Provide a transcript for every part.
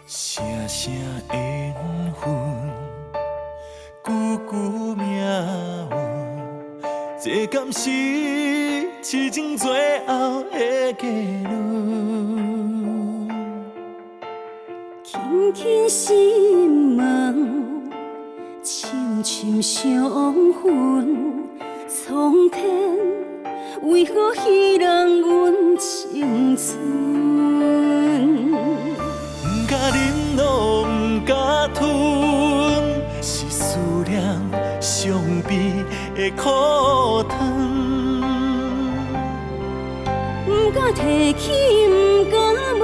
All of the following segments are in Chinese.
声声缘分，句句命运，这敢是痴情最后的结论？轻轻心门，深深相份，苍天为何稀人阮青春？不甲忍落，不甲吞，是思念伤悲的苦汤。不敢提起，不敢问，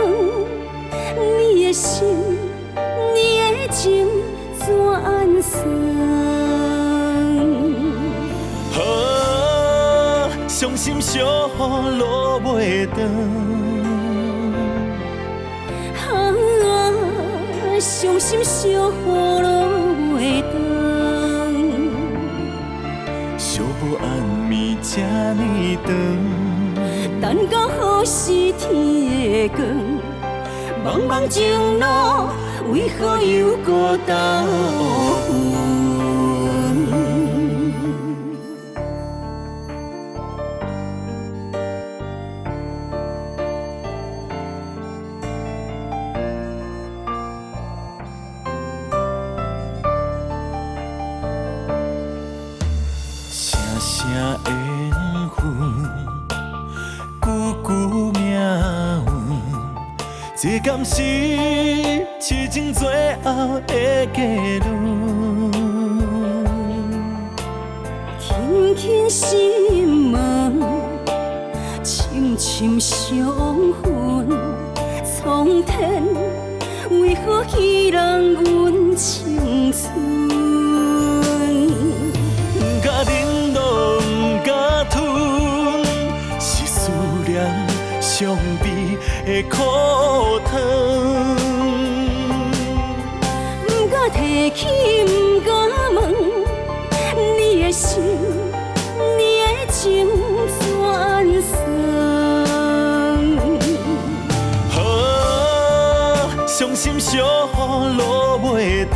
你的心，你的情怎安算？伤心小雨落袂长。伤心小雨落袂长，寂寞暗暝这呢长，等到何时天会光？茫茫情路，为何又孤单无魂？声声缘分，句句命运，这敢是痴情最后的结论？轻轻心门，深深相份，苍天为何稀人阮青春？不甲忍落，不甲吞，是思念伤悲的苦汤。不敢提起，不敢问，你的心，你的情怎安算？伤心小雨落袂长。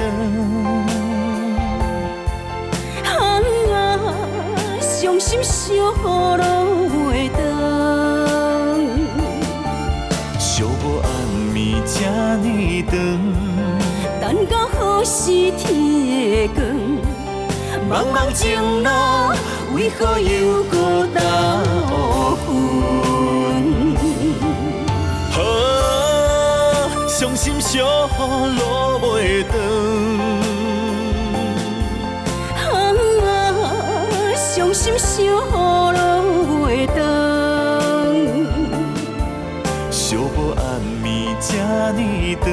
伤心小雨落袂长，寂寞暗暝这呢长，等到何时天会光？茫茫情路，为何又孤单无魂？伤心小雨落袂长。伤心小雨落袂长，寂寞暗暝这呢长，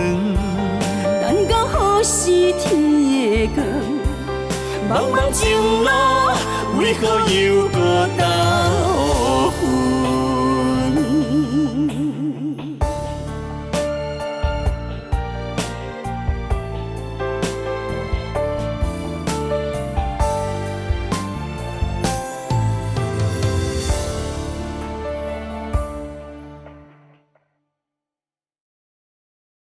等到何时天会光？茫茫情路，为何又孤单？